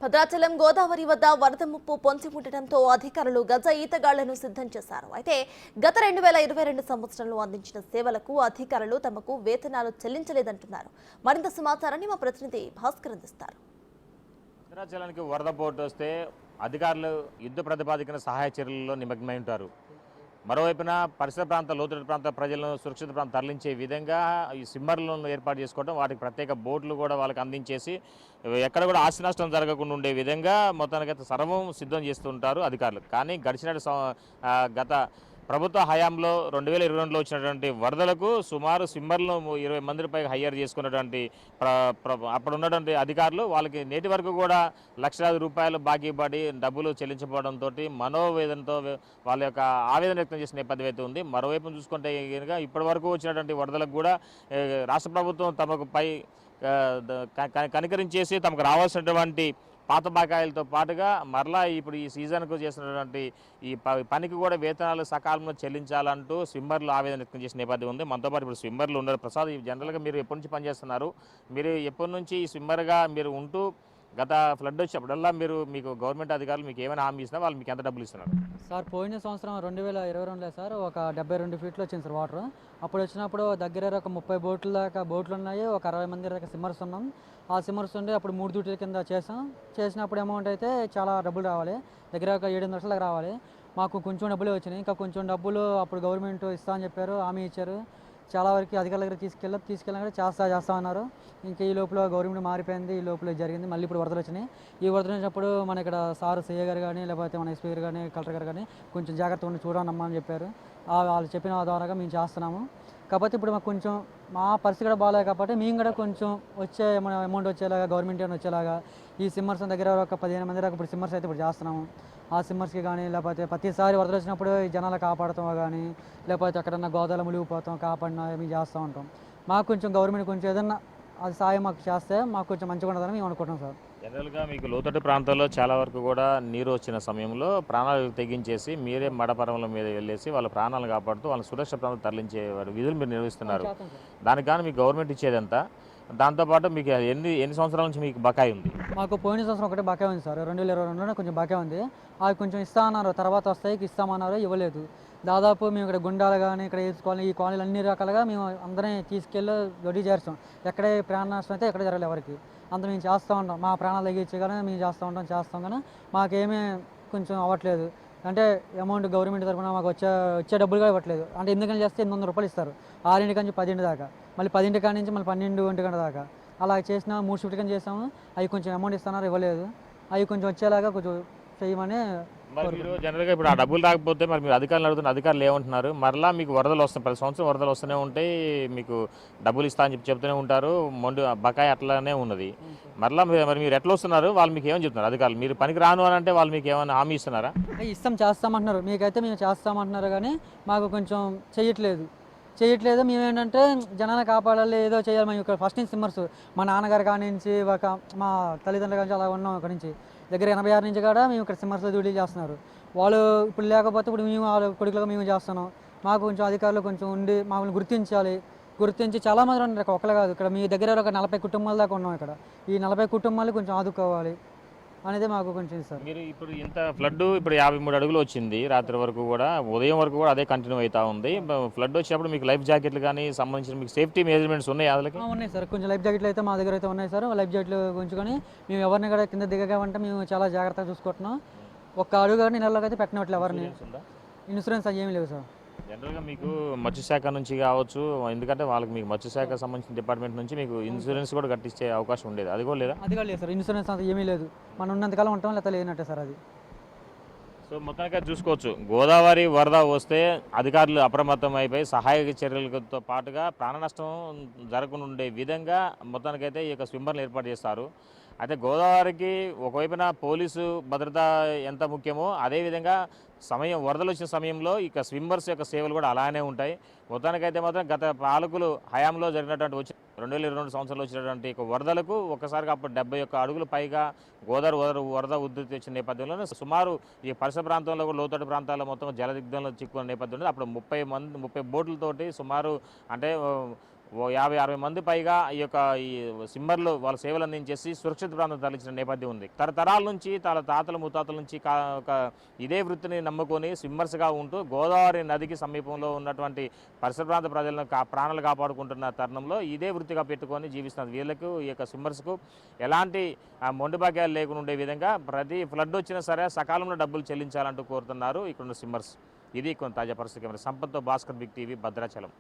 భద్రాచలం గోదావరి వద్ద వరద ముప్పు పొంచి ఉండటంతో అధికారులు గజ ఈతగాళ్లను సిద్ధం చేశారు. అయితే గత 2022 సంవత్సరంలో అందించిన సేవలకు అధికారులు తమకు వేతనాలు చెల్లించలేదంటున్నారు. మరింత సమాచారాన్ని మా ప్రతినిధి భాస్కర్ అందిస్తారు. భద్రాచలానికి వరద పోటు వస్తే అధికారులు యుద్ధ ప్రతిపాదికన సహాయ చర్యల్లో నిమగ్నమై ఉంటారు. మరోవైపున పరిసర ప్రాంత లోతట్టు ప్రాంత ప్రజలను సురక్షిత ప్రాంతం తరలించే విధంగా ఈ సిమ్మర్లను ఏర్పాటు చేసుకోవడం, వాటికి ప్రత్యేక బోట్లు కూడా వాళ్ళకి అందించేసి ఎక్కడ కూడా ఆస్తి నష్టం జరగకుండా ఉండే విధంగా మొత్తానికైతే సర్వం సిద్ధం చేస్తుంటారు అధికారులు. కానీ గడిచిన గత ప్రభుత్వ హయాంలో 2022లో వచ్చినటువంటి వరదలకు సుమారు స్విమ్మర్లను 20 మంది పైగా హైయర్ చేసుకున్నటువంటి అప్పుడు ఉన్నటువంటి అధికారులు వాళ్ళకి నేటి వరకు కూడా లక్షలాది రూపాయలు బాకీ పడి డబ్బులు చెల్లించబడంతో మనోవేదనతో వాళ్ళ యొక్క ఆవేదన వ్యక్తం చేసిన నేపథ్యం అయితే ఉంది. మరోవైపు చూసుకుంటే కనుక ఇప్పటి వరకు వచ్చినటువంటి వరదలకు కూడా రాష్ట్ర ప్రభుత్వం తమకు పై కనికరించేసి తమకు రావాల్సినటువంటి పాత బకాయిలతో పాటుగా మరలా ఇప్పుడు ఈ సీజన్కు చేసినటువంటి ఈ పనికి కూడా వేతనాలు సకాలంలో చెల్లించాలంటూ స్విమ్మర్లు ఆవేదన వ్యక్తం చేసిన నేపథ్యం ఉంది. మనతో పాటు ఇప్పుడు స్విమ్మర్లు ఉన్నారు. ప్రసాద్, జనరల్గా మీరు ఎప్పటి నుంచి పనిచేస్తున్నారు? మీరు ఎప్పటి నుంచి ఈ స్విమ్మర్గా మీరు ఉంటూ గత ఫ్లడ్ వచ్చినప్పుడల్లా మీకు గవర్నమెంట్ అధికారులు మీకు ఏమైనా హామీ ఇస్తున్నా, వాళ్ళు మీకు ఎంత డబ్బులు ఇస్తున్నారు? సార్, పోయిన సంవత్సరం 2022లో సార్ ఒక 72 ఫీట్లు వచ్చింది సార్ వాటర్. అప్పుడు వచ్చినప్పుడు దగ్గర ఒక 30 బోట్ల దాకా బోట్లు ఉన్నాయి, ఒక 60 మంది దాకా సిమ్మర్స్ ఉన్నాం. ఆ సిమ్మర్స్ ఉండి అప్పుడు 3 డ్యూటీల కింద చేసినప్పుడు అమౌంట్ అయితే చాలా డబ్బులు రావాలి, దగ్గర ఒక 7 లక్షల దాకా రావాలి. మాకు కొంచెం డబ్బులే వచ్చినాయి. ఇంకా కొంచెం డబ్బులు అప్పుడు గవర్నమెంట్ ఇస్తా అని చెప్పారు, హామీ ఇచ్చారు. చాలా వరకు అధికారుల దగ్గర తీసుకెళ్ళి చేస్తా అన్నారు. ఇంకా ఈ లోపల గవర్నమెంట్ మారిపోయింది, ఈ లోపల జరిగింది. మళ్ళీ ఇప్పుడు వరదలు వచ్చినాయి. ఈ వరదలు వచ్చినప్పుడు మన ఇక్కడ సార్ సీఏ గారు కానీ, లేకపోతే మన ఎస్పీ గారు కానీ, కలెక్టర్ గారు కానీ కొంచెం జాగ్రత్తగా ఉండి చూడనమ్మా అని చెప్పారు. వాళ్ళు చెప్పిన ద్వారాగా మేము చేస్తున్నాము. కాకపోతే ఇప్పుడు మాకు కొంచెం మా పరిస్థితి కూడా బాగాలేదు కాబట్టి మేము కూడా కొంచెం వచ్చే అమౌంట్ వచ్చేలాగా గవర్నమెంట్ ఏమైనా వచ్చేలాగా ఈ సిమ్మర్స్ దగ్గర ఒక 15 మంది దాకా ఇప్పుడు సిమ్మర్స్ అయితే ఇప్పుడు చేస్తున్నాము. ఆ సిమ్మర్స్కి కానీ, లేకపోతే ప్రతిసారి వరదలు వచ్చినప్పుడు ఈ జనాలు కాపాడుతాం కానీ, లేకపోతే ఎక్కడన్నా గోదావరిలో మునిగిపోతాం కాపాడినా మేము చేస్తూ ఉంటాం. మాకు కొంచెం గవర్నమెంట్ కొంచెం ఏదన్నా అది సాయం మాకు చేస్తే మాకు కొంచెం మంచిగా ఉండదని మేము అనుకుంటున్నాం సార్. జనరల్గా మీకు లోతట్టు ప్రాంతాల్లో చాలా వరకు కూడా నీరు వచ్చిన సమయంలో ప్రాణాలు తెగించేసి మీరే మడపరముల మీద వెళ్ళేసి వాళ్ళ ప్రాణాలను కాపాడుతూ వాళ్ళ సురక్షిత ప్రాంతం తరలించే విధులు మీరు నిర్వహిస్తున్నారు. దానికి కానీ మీకు గవర్నమెంట్ ఇచ్చేదంతా, దాంతోపాటు మీకు ఎన్ని సంవత్సరాల నుంచి మీకు బకాయి ఉంది? మాకు పోయిన సంవత్సరం ఒకటే బకాయి ఉంది సార్, 2022లోనే కొంచెం బకాయి ఉంది. అవి కొంచెం ఇస్తా అన్నారు, తర్వాత వస్తాయి ఇస్తామన్నారు, ఇవ్వలేదు. దాదాపు మేము ఇక్కడ గుండాలు కానీ ఇక్కడ ఈ కాలనీలు అన్ని రకాలుగా మేము అందరినీ తీసుకెళ్ళి రెడీ చేస్తాం. ఎక్కడే ప్రాణ నష్టం అయితే ఎక్కడ జరగలేదు ఎవరికి, అంత మేము చేస్తూ ఉంటాం. మా ప్రాణాలు తగ్గించే కానీ మేము చేస్తాం కానీ మాకేమీ కొంచెం అవ్వట్లేదు. అంటే అమౌంట్ గవర్నమెంట్ తరఫున మాకు వచ్చే డబ్బులు కూడా ఇవ్వట్లేదు. అంటే ఎందుకని చేస్తే 800 రూపాయలు ఇస్తారు 6 నుంచి 10 దాకా, మళ్ళీ 10 కాడి నుంచి మళ్ళీ 12 గంట దాకా అలా చేసిన 3 షిఫ్ట్ కానీ చేసాము. అవి కొంచెం అమౌంట్ ఇస్తున్నారు, ఇవ్వలేదు. అవి కొంచెం వచ్చేలాగా కొంచెం చేయమని. మరి మీరు జనరల్గా ఇప్పుడు ఆ డబ్బులు రాకపోతే మరి మీరు అధికారులు అడుగుతున్న అధికారులు ఏమంటున్నారు? మరలా మీకు వరదలు వస్తాయి, ప్రతి సంవత్సరం వరదలు వస్తూనే ఉంటాయి, మీకు డబ్బులు ఇస్తా అని చెప్తూనే ఉంటారు, బకాయి అట్లానే ఉన్నది. మరలా మరి మీరు ఎట్లా వస్తున్నారు? వాళ్ళు మీకు ఏమని చెప్తున్నారు అధికారులు? మీరు పనికి రాను అని అంటే వాళ్ళు మీకు ఏమైనా హామీ ఇస్తున్నారా? చేస్తామంటున్నారు, మీకైతే మేము చేస్తామంటున్నారు కానీ మాకు కొంచెం చేయట్లేదు. మేమేంటంటే జనాన్ని కాపాడాలి, ఏదో చేయాలి. మేము ఇక్కడ ఫస్ట్ నుంచి సిమ్మర్స్ మా నాన్నగారి కాడి నుంచి మా తల్లిదండ్రుల నుంచి అలా ఉన్నాం. ఇక్కడ నుంచి దగ్గర 86 నుంచి కూడా మేము ఇక్కడ సిమ్మర్స్లో డ్యూటీ చేస్తున్నారు. వాళ్ళు ఇప్పుడు లేకపోతే ఇప్పుడు మేము వాళ్ళ కొడుకులుగా మేము చేస్తున్నాం. మాకు కొంచెం అధికారులు కొంచెం ఉండి మమ్మల్ని గుర్తించి చాలామంది ఉన్నారు, ఒకళ్ళు కాదు. ఇక్కడ మీ దగ్గర ఒక 40 కుటుంబాల దాకా ఉన్నాం. ఇక్కడ ఈ 40 కుటుంబాలు కొంచెం ఆదుకోవాలి అనేది మాకు కొంచెం సార్. మీరు ఇప్పుడు ఇంత ఫ్లడ్ ఇప్పుడు 53 అడుగులు వచ్చింది రాత్రి వరకు కూడా, ఉదయం వరకు కూడా అదే కంటిన్యూ అవుతా ఉంది. ఫ్లడ్ వచ్చినప్పుడు మీకు లైఫ్ జాకెట్లు కానీ సంబంధించిన మీకు సేఫ్టీ మెజర్మెంట్స్ ఉన్నాయి? అసలుకి ఉన్నాయి సార్, కొంచెం లైఫ్ జాకెట్లు అయితే మా దగ్గర అయితే ఉన్నాయి సార్. లైఫ్ జాకెట్లు ఉంచుకొని మేము ఎవరిని కూడా కింద దిగగామంటే మేము చాలా జాగ్రత్తగా చూసుకుంటున్నాం. ఒక్క అడుగు కానీ నెలలోకి అయితే పెట్టినట్లు ఎవరిని. ఇన్సూరెన్స్ అది ఏమీ లేవు సార్. జనరల్గా మీకు మత్స్యశాఖ నుంచి కావచ్చు, ఎందుకంటే వాళ్ళకి మీకు మత్స్యశాఖ సంబంధించిన డిపార్ట్మెంట్ నుంచి మీకు ఇన్సూరెన్స్ కూడా కట్టించే అవకాశం ఉండేది, అది కూడా లేదా? అది కూడా లేదు సార్, ఇన్సూరెన్స్ అంతా ఏమీ లేదు. మనం ఉన్నంతకాలం ఉంటాం, లేకపోతే లేనట్టే సార్ అది. సో మొత్తానికి చూసుకోవచ్చు, గోదావరి వరద వస్తే అధికారులు అప్రమత్తం అయిపోయి సహాయక చర్యలతో పాటుగా ప్రాణ నష్టం జరగకుండా ఉండే విధంగా మొత్తానికైతే ఈ యొక్క స్విమ్మర్లు ఏర్పాటు చేస్తారు. అయితే గోదావరికి ఒకవైపున పోలీసు భద్రత ఎంత ముఖ్యమో అదేవిధంగా వరదలు వచ్చిన సమయంలో ఇక స్విమ్మర్స్ యొక్క సేవలు కూడా అలానే ఉంటాయి. మొత్తానికైతే మాత్రం గత పాలకులు హయాంలో జరిగినటువంటి 2022 సంవత్సరంలో వచ్చినటువంటి వరదలకు ఒక్కసారిగా అప్పుడు 71 అడుగులు పైగా గోదావరి వరద ఉధృతి వచ్చిన నేపథ్యంలో సుమారు ఈ పరిసర ప్రాంతంలో లోతట్టు ప్రాంతాల్లో మొత్తం జలదిగ్ధంలో చిక్కుకున్న నేపథ్యంలో అప్పుడు 30 బోట్లతోటి సుమారు అంటే ఓ 50-60 మంది పైగా ఈ స్విమ్మర్లు వాళ్ళ సేవలు అందించేసి సురక్షిత ప్రాంతం తరలించిన నేపథ్యం ఉంది. తరతరాల నుంచి తన తాతల ముత్తాతల నుంచి ఇదే వృత్తిని నమ్ముకొని స్విమ్మర్స్గా ఉంటూ గోదావరి నదికి సమీపంలో ఉన్నటువంటి పరిసర ప్రాంత ప్రజలను ప్రాణాలు కాపాడుకుంటున్న తరుణంలో ఇదే వృత్తిగా పెట్టుకొని జీవిస్తున్నారు. వీళ్ళకు ఈ యొక్క స్విమ్మర్స్కు ఎలాంటి మొండి భాగ్యాలు లేకుండా ఉండే విధంగా ప్రతి ఫ్లడ్ వచ్చినా సరే సకాలంలో డబ్బులు చెల్లించాలంటూ కోరుతున్నారు ఇక్కడున్న స్విమ్మర్స్. ఇది కొంత తాజా పరిస్థితి. సంపత్తో భాస్కర్, బిగ్ టీవీ, భద్రాచలం.